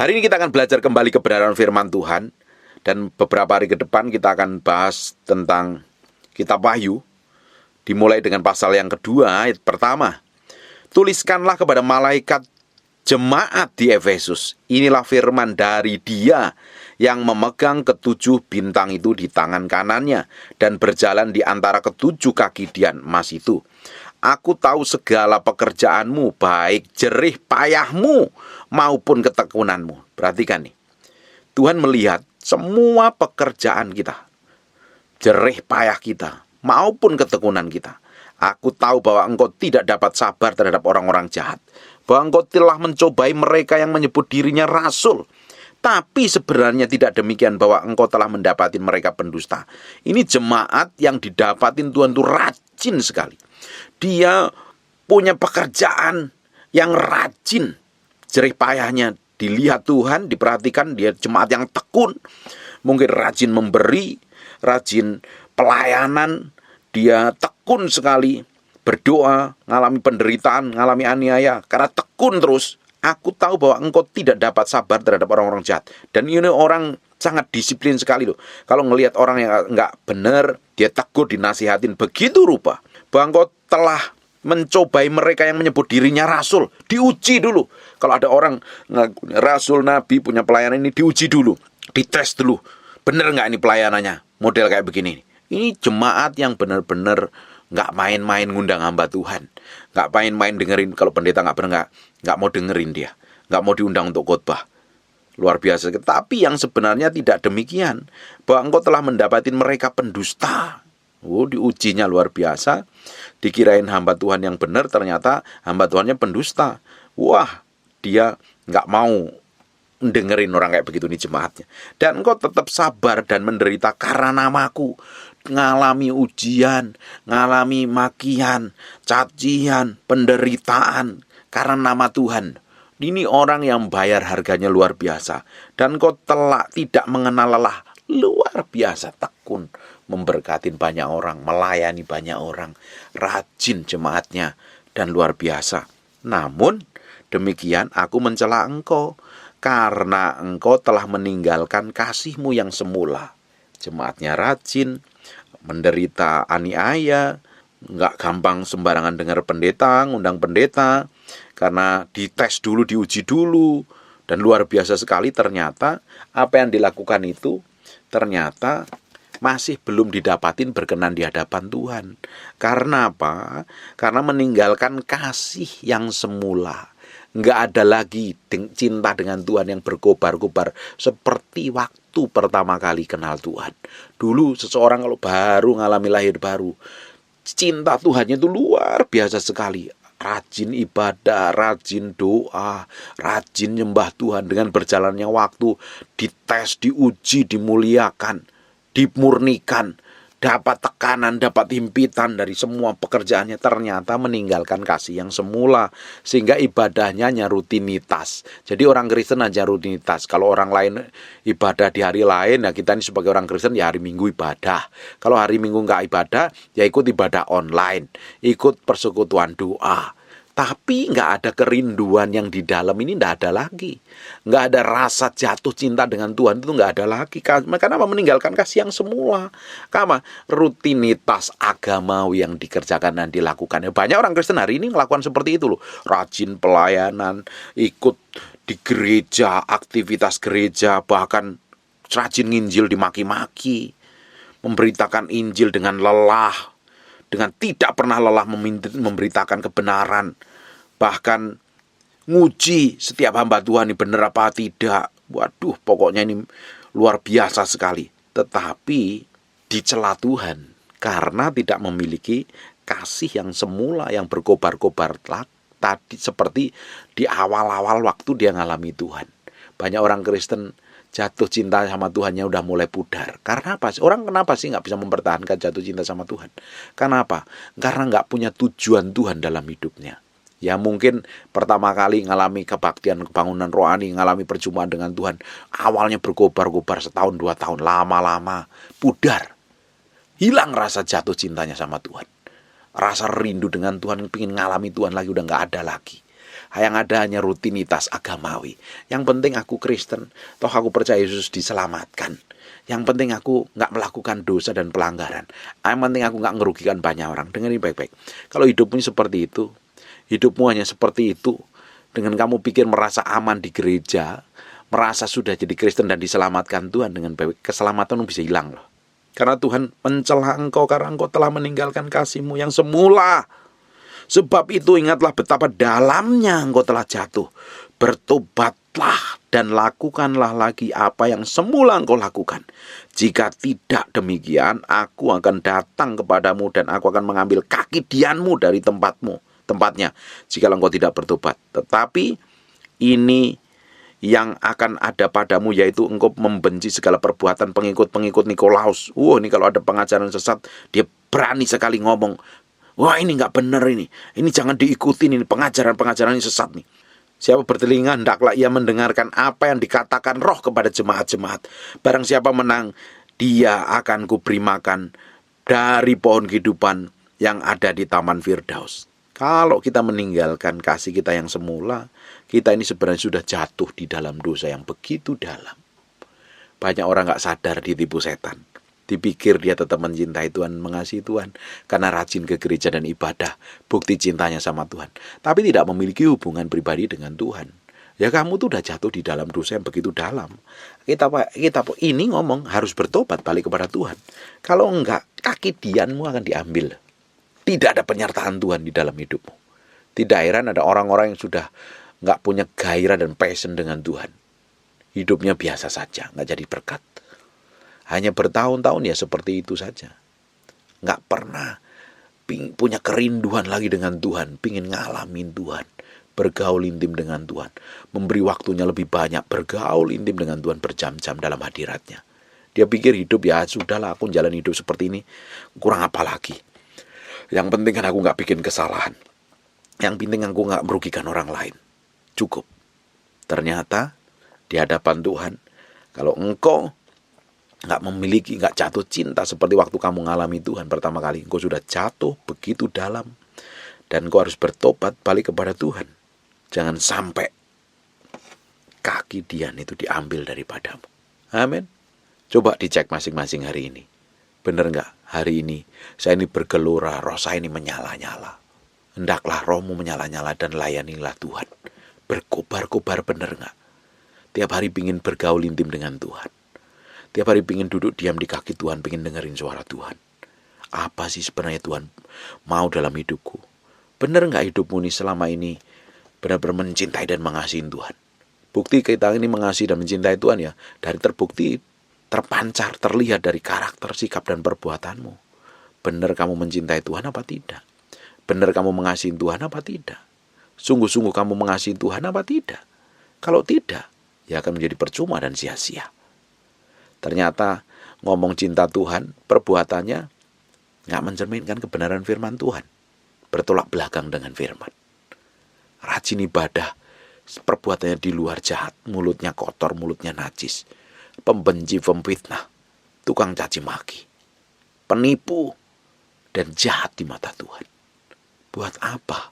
Hari ini kita akan belajar kembali kebenaran firman Tuhan. Dan beberapa hari ke depan kita akan bahas tentang kitab Wahyu. Dimulai dengan pasal yang kedua, ayat pertama. Tuliskanlah kepada malaikat jemaat di Efesus, inilah firman dari Dia yang memegang ketujuh bintang itu di tangan kanannya dan berjalan di antara ketujuh kaki dian emas itu. Aku tahu segala pekerjaanmu, baik jerih payahmu maupun ketekunanmu. Perhatikan nih, Tuhan melihat semua pekerjaan kita, jerih payah kita maupun ketekunan kita. Aku tahu bahwa engkau tidak dapat sabar terhadap orang-orang jahat, bahwa engkau telah mencobai mereka yang menyebut dirinya rasul, tapi sebenarnya tidak demikian, bahwa engkau telah mendapati mereka pendusta. Ini jemaat yang didapatin Tuhan itu rajin sekali. Dia punya pekerjaan yang rajin, jerih payahnya dilihat Tuhan, diperhatikan. Dia jemaat yang tekun, mungkin rajin memberi, rajin pelayanan. Dia tekun sekali berdoa, ngalami penderitaan, ngalami aniaya, karena tekun terus. Aku tahu bahwa engkau tidak dapat sabar terhadap orang-orang jahat. Dan ini orang sangat disiplin sekali loh. Kalau ngelihat orang yang nggak benar, dia tegur, dinasihatin. Begitu rupa bahwa engkau telah mencobai mereka yang menyebut dirinya rasul. Diuji dulu. Kalau ada orang ngaku rasul, nabi, punya pelayanan, ini diuji dulu, dites dulu. Benar nggak ini pelayanannya? Model kayak begini. Ini jemaat yang benar-benar nggak main-main ngundang hamba Tuhan, nggak main-main dengerin. Kalau pendeta nggak benar, nggak mau dengerin dia, nggak mau diundang untuk khotbah. Luar biasa. Tapi yang sebenarnya tidak demikian, bahwa engkau telah mendapatin mereka pendusta. Diujinya luar biasa. Dikirain hamba Tuhan yang benar, ternyata hamba Tuhannya pendusta. Wah, dia nggak mau dengerin orang kayak begitu nih jemaatnya. Dan engkau tetap sabar dan menderita karena namaku, ngalami ujian, ngalami makian, cacian, penderitaan karena nama Tuhan. Ini orang yang bayar harganya luar biasa. Dan engkau tidak mengenal lelah, luar biasa tekun, memberkatin banyak orang, melayani banyak orang, rajin jemaatnya, dan luar biasa. Namun demikian aku mencela engkau, karena engkau telah meninggalkan kasihmu yang semula. Jemaatnya rajin, menderita aniaya, nggak gampang sembarangan dengar pendeta, ngundang pendeta, karena dites dulu, diuji dulu. Dan luar biasa sekali, ternyata apa yang dilakukan itu ternyata masih belum didapatin berkenan di hadapan Tuhan. Karena apa? Karena meninggalkan kasih yang semula. Nggak ada lagi cinta dengan Tuhan yang berkobar-kobar seperti waktu pertama kali kenal Tuhan. Dulu seseorang kalau baru ngalami lahir baru, cinta Tuhannya itu luar biasa sekali. Rajin ibadah, rajin doa, rajin nyembah Tuhan. Dengan berjalannya waktu, dites, diuji, dimuliakan, dimurnikan, dapat tekanan, dapat himpitan dari semua pekerjaannya, ternyata meninggalkan kasih yang semula, sehingga ibadahnya hanya rutinitas. Jadi orang Kristen aja rutinitas. Kalau orang lain ibadah di hari lain, nah kita ini sebagai orang Kristen ya hari Minggu ibadah. Kalau hari Minggu nggak ibadah, ya ikut ibadah online, ikut persekutuan doa. Tapi nggak ada kerinduan yang di dalam ini, nggak ada lagi. Nggak ada rasa jatuh cinta dengan Tuhan, itu nggak ada lagi. Kenapa? Meninggalkan kasih yang semula. Karena rutinitas agamawi yang dikerjakan dan dilakukan. Banyak orang Kristen hari ini melakukan seperti itu loh. Rajin pelayanan, ikut di gereja, aktivitas gereja, bahkan rajin nginjil dimaki-maki, memberitakan Injil dengan lelah, dengan tidak pernah lelah memberitakan kebenaran, bahkan nguji setiap hamba Tuhan ini benar apa tidak. Waduh, pokoknya ini luar biasa sekali. Tetapi dicela Tuhan karena tidak memiliki kasih yang semula, yang berkobar-kobar tadi, seperti di awal-awal waktu dia ngalami Tuhan. Banyak orang Kristen jatuh cinta sama Tuhannya udah mulai pudar. Karena apa? Orang kenapa sih nggak bisa mempertahankan jatuh cinta sama Tuhan? Karena apa? Karena nggak punya tujuan Tuhan dalam hidupnya. Ya mungkin pertama kali ngalami kebaktian, kebangunan rohani, ngalami perjumpaan dengan Tuhan, awalnya berkobar-kobar setahun, 2 tahun, lama-lama pudar. Hilang rasa jatuh cintanya sama Tuhan. Rasa rindu dengan Tuhan, pengen ngalami Tuhan lagi udah nggak ada lagi. Yang ada hanya rutinitas agamawi. Yang penting aku Kristen, toh aku percaya Yesus diselamatkan. Yang penting aku nggak melakukan dosa dan pelanggaran. Yang penting aku nggak merugikan banyak orang. Dengerin baik-baik. Kalau hidupmu seperti itu, hidupmu hanya seperti itu, dengan kamu pikir merasa aman di gereja, merasa sudah jadi Kristen dan diselamatkan Tuhan dengan baik, keselamatanmu bisa hilang loh. Karena Tuhan mencela engkau karena engkau telah meninggalkan kasih-Mu yang semula. Sebab itu ingatlah betapa dalamnya engkau telah jatuh. Bertobatlah dan lakukanlah lagi apa yang semula engkau lakukan. Jika tidak demikian, aku akan datang kepadamu dan aku akan mengambil kaki dianmu dari tempatnya, jika engkau tidak bertobat. Tetapi ini yang akan ada padamu, yaitu engkau membenci segala perbuatan pengikut-pengikut Nikolaus. Ini kalau ada pengajaran sesat, dia berani sekali ngomong, wah ini nggak benar ini jangan diikutin, ini pengajaran-pengajaran ini sesat nih. Siapa bertelinga, hendaklah ia mendengarkan apa yang dikatakan Roh kepada jemaat-jemaat. Barang siapa menang, dia akan kuberi makan dari pohon kehidupan yang ada di Taman Firdaus. Kalau kita meninggalkan kasih kita yang semula, kita ini sebenarnya sudah jatuh di dalam dosa yang begitu dalam. Banyak orang gak sadar ditipu setan. Dipikir dia tetap mencintai Tuhan, mengasihi Tuhan, karena rajin ke gereja dan ibadah, bukti cintanya sama Tuhan. Tapi tidak memiliki hubungan pribadi dengan Tuhan. Ya kamu tuh udah jatuh di dalam dosa yang begitu dalam. Kita ini ngomong harus bertobat balik kepada Tuhan. Kalau enggak, kaki dianmu akan diambil. Tidak ada penyertaan Tuhan di dalam hidupmu. Tidak heran ada orang-orang yang sudah nggak punya gairah dan passion dengan Tuhan. Hidupnya biasa saja, nggak jadi berkat. Hanya bertahun-tahun ya seperti itu saja. Nggak pernah punya kerinduan lagi dengan Tuhan. Pingin ngalamin Tuhan. Bergaul intim dengan Tuhan. Memberi waktunya lebih banyak. Bergaul intim dengan Tuhan berjam-jam dalam hadiratnya. Dia pikir hidup ya sudahlah, aku jalan hidup seperti ini. Kurang apa lagi. Yang penting kan aku nggak bikin kesalahan. Yang penting aku nggak merugikan orang lain. Cukup. Ternyata di hadapan Tuhan, kalau engkau nggak jatuh cinta seperti waktu kamu ngalami Tuhan pertama kali, engkau sudah jatuh begitu dalam, dan engkau harus bertobat balik kepada Tuhan. Jangan sampai kaki dian itu diambil daripadamu. Amin. Coba dicek masing-masing hari ini. Benar nggak hari ini saya ini bergelora, roh saya ini menyala-nyala. Hendaklah rohmu menyala-nyala dan layanilah Tuhan. Berkobar-kobar, benar nggak? Tiap hari pingin bergaul intim dengan Tuhan. Tiap hari pingin duduk diam di kaki Tuhan, pingin dengerin suara Tuhan. Apa sih sebenarnya Tuhan mau dalam hidupku? Benar nggak hidupmu ini selama ini benar-benar mencintai dan mengasihi Tuhan? Bukti kita ini mengasihi dan mencintai Tuhan ya, dari terbukti, terpancar, terlihat dari karakter, sikap, dan perbuatanmu. Benar kamu mencintai Tuhan apa tidak? Benar kamu mengasihi Tuhan apa tidak? Sungguh-sungguh kamu mengasihi Tuhan apa tidak? Kalau tidak, ya akan menjadi percuma dan sia-sia. Ternyata ngomong cinta Tuhan, perbuatannya nggak mencerminkan kebenaran firman Tuhan. Bertolak belakang dengan firman. Rajin ibadah, perbuatannya di luar jahat, mulutnya kotor, mulutnya najis. Pembenci, pemfitnah, tukang caci maki, penipu, dan jahat di mata Tuhan. Buat apa?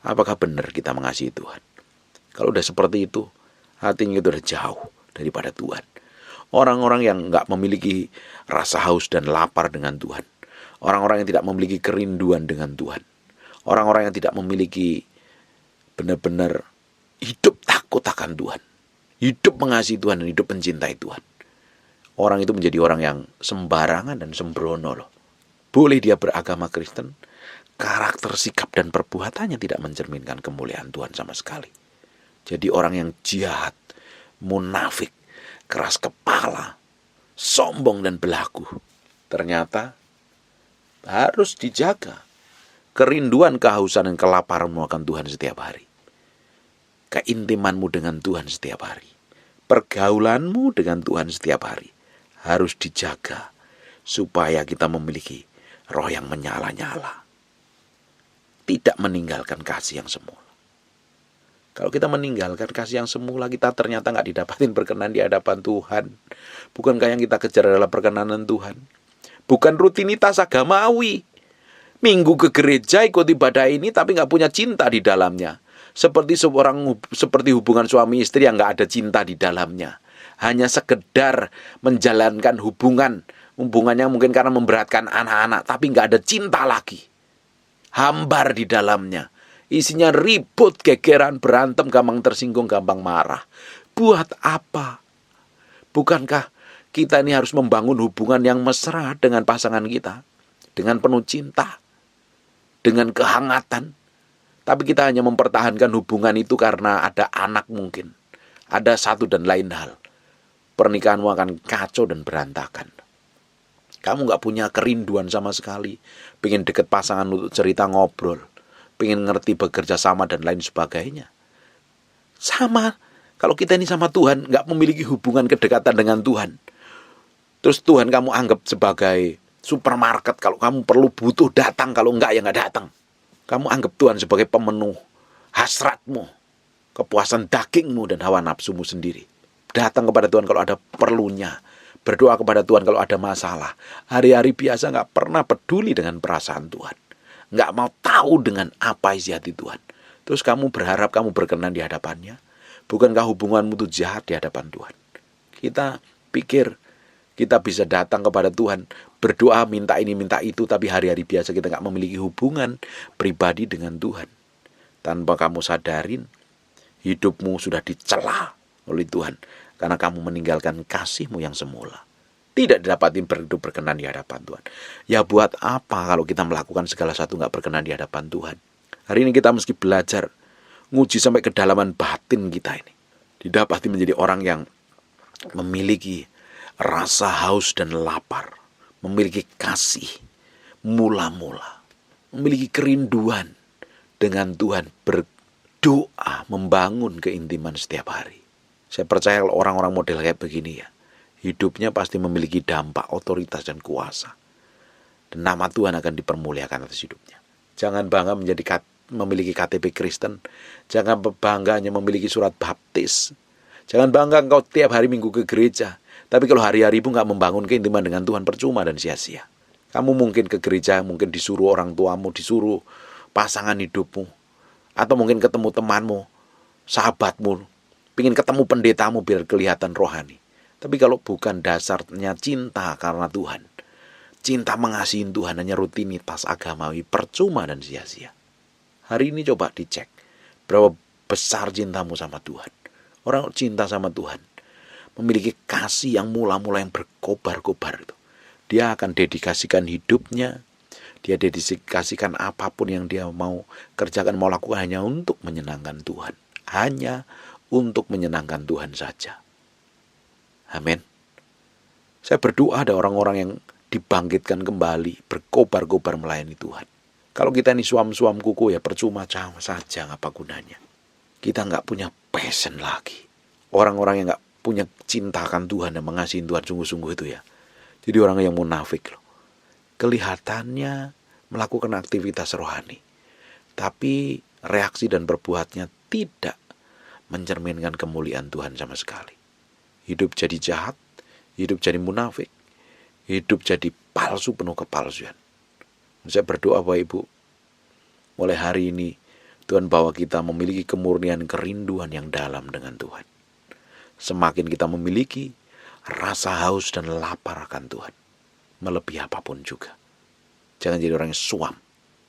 Apakah benar kita mengasihi Tuhan? Kalau udah seperti itu, hatinya itu udah jauh daripada Tuhan. Orang-orang yang nggak memiliki rasa haus dan lapar dengan Tuhan. Orang-orang yang tidak memiliki kerinduan dengan Tuhan. Orang-orang yang tidak memiliki benar-benar hidup takut akan Tuhan. Hidup mengasihi Tuhan dan hidup mencintai Tuhan. Orang itu menjadi orang yang sembarangan dan sembrono loh. Boleh dia beragama Kristen, karakter, sikap, dan perbuatannya tidak mencerminkan kemuliaan Tuhan sama sekali. Jadi orang yang jahat, munafik, keras kepala, sombong dan belagu. Ternyata harus dijaga kerinduan, kehausan, dan kelaparanmu akan Tuhan setiap hari. Keintimanmu dengan Tuhan setiap hari. Pergaulanmu dengan Tuhan setiap hari harus dijaga supaya kita memiliki roh yang menyala-nyala. Tidak meninggalkan kasih yang semula. Kalau kita meninggalkan kasih yang semula, kita ternyata nggak didapatin berkenan di hadapan Tuhan. Bukankah yang kita kejar adalah perkenanan Tuhan? Bukan rutinitas agamawi. Minggu ke gereja ikut ibadah ini tapi nggak punya cinta di dalamnya. Seperti hubungan suami istri yang nggak ada cinta di dalamnya. Hanya sekedar menjalankan hubungannya mungkin karena memberatkan anak-anak, tapi nggak ada cinta lagi. Hambar di dalamnya. Isinya ribut, gegeran, berantem, gampang tersinggung, gampang marah. Buat apa? Bukankah kita ini harus membangun hubungan yang mesra dengan pasangan kita, dengan penuh cinta, dengan kehangatan. Tapi kita hanya mempertahankan hubungan itu karena ada anak mungkin. Ada satu dan lain hal. Pernikahanmu akan kacau dan berantakan. Kamu gak punya kerinduan sama sekali. Pengen deket pasangan untuk cerita ngobrol. Pengen ngerti bekerja sama dan lain sebagainya. Sama. Kalau kita ini sama Tuhan gak memiliki hubungan kedekatan dengan Tuhan. Terus Tuhan kamu anggap sebagai supermarket. Kalau kamu perlu butuh datang. Kalau enggak ya gak datang. Kamu anggap Tuhan sebagai pemenuh hasratmu, kepuasan dagingmu dan hawa nafsumu sendiri. Datang kepada Tuhan kalau ada perlunya. Berdoa kepada Tuhan kalau ada masalah. Hari-hari biasa gak pernah peduli dengan perasaan Tuhan. Gak mau tahu dengan apa isi hati Tuhan. Terus kamu berharap kamu berkenan di hadapannya. Bukankah hubunganmu itu jahat di hadapan Tuhan? Kita pikir kita bisa datang kepada Tuhan, berdoa minta ini minta itu, tapi hari-hari biasa kita gak memiliki hubungan pribadi dengan Tuhan. Tanpa kamu sadarin, hidupmu sudah dicela oleh Tuhan. Karena kamu meninggalkan kasihmu yang semula. Tidak didapati berhidup berkenan di hadapan Tuhan. Ya buat apa kalau kita melakukan segala sesuatu gak berkenan di hadapan Tuhan? Hari ini kita mesti belajar nguji sampai kedalaman batin kita ini. Didapati menjadi orang yang memiliki rasa haus dan lapar. Memiliki kasih mula-mula. Memiliki kerinduan dengan Tuhan, berdoa, membangun keintiman setiap hari. Saya percaya kalau orang-orang model kayak begini ya, hidupnya pasti memiliki dampak, otoritas dan kuasa. Dan nama Tuhan akan dipermuliakan atas hidupnya. Jangan bangga memiliki KTP Kristen. Jangan bangga hanya memiliki surat baptis. Jangan bangga engkau tiap hari minggu ke gereja. Tapi kalau hari-hari pun gak membangun keintiman dengan Tuhan, percuma dan sia-sia. Kamu mungkin ke gereja, mungkin disuruh orang tuamu, disuruh pasangan hidupmu. Atau mungkin ketemu temanmu, sahabatmu. Pengen ketemu pendetamu biar kelihatan rohani. Tapi kalau bukan dasarnya cinta karena Tuhan, cinta mengasihi Tuhan hanya rutinitas agamawi, percuma dan sia-sia. Hari ini coba dicek berapa besar cintamu sama Tuhan. Orang cinta sama Tuhan memiliki kasih yang mula-mula yang berkobar-kobar itu. Dia akan dedikasikan hidupnya, dia dedikasikan apapun yang dia mau kerjakan, mau lakukan hanya untuk menyenangkan Tuhan. Hanya untuk menyenangkan Tuhan saja. Amin. Saya berdoa ada orang-orang yang dibangkitkan kembali, berkobar-kobar melayani Tuhan. Kalau kita ini suam-suam kuku ya percuma saja, apa gunanya. Kita gak punya passion lagi. Orang-orang yang gak punya cintakan Tuhan dan mengasihi Tuhan sungguh-sungguh itu ya. Jadi orang yang munafik loh. Kelihatannya melakukan aktivitas rohani. Tapi reaksi dan perbuatannya tidak mencerminkan kemuliaan Tuhan sama sekali. Hidup jadi jahat, hidup jadi munafik, hidup jadi palsu, penuh kepalsuan. Saya berdoa Bapak Ibu, mulai hari ini Tuhan bawa kita memiliki kemurnian kerinduan yang dalam dengan Tuhan. Semakin kita memiliki rasa haus dan lapar akan Tuhan, melebihi apapun juga. Jangan jadi orang yang suam,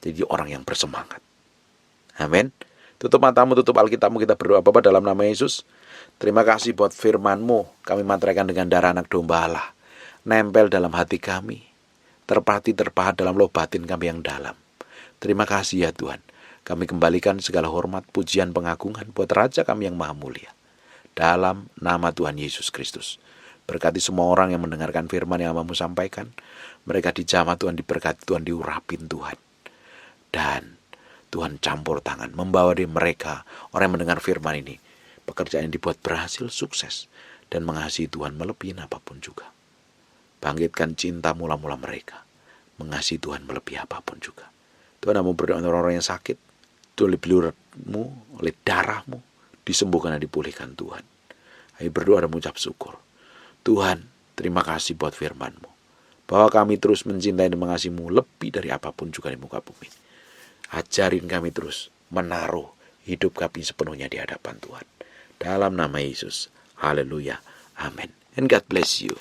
jadi orang yang bersemangat. Amin. Tutup matamu, tutup Alkitabmu, kita berdoa. Bapa dalam nama Yesus, terima kasih buat firman-Mu. Kami materaikan dengan darah anak domba Allah. Nempel dalam hati kami. Terpahat dalam loh batin kami yang dalam. Terima kasih ya Tuhan. Kami kembalikan segala hormat, pujian, pengagungan buat Raja kami yang maha mulia. Dalam nama Tuhan Yesus Kristus. Berkati semua orang yang mendengarkan firman yang hamba-Mu sampaikan. Mereka dijamah Tuhan, diberkati Tuhan, diurapin Tuhan. Dan Tuhan campur tangan, membawa di mereka, orang yang mendengar firman ini, pekerjaan yang dibuat berhasil, sukses, dan mengasihi Tuhan melebihi apapun juga. Bangkitkan cinta mula-mula mereka, mengasihi Tuhan melebihi apapun juga. Tuhan mau berdoa untuk orang-orang yang sakit, oleh beliur-Mu, oleh darah-Mu, disembuhkan dan dipulihkan Tuhan. Ayo berdoa dan mengucap syukur. Tuhan, terima kasih buat firman-Mu, bahwa kami terus mencintai dan mengasihi-Mu lebih dari apapun juga di muka bumi. Ajarin kami terus menaruh hidup kami sepenuhnya di hadapan Tuhan. Dalam nama Yesus. Haleluya. Amin. And God bless you.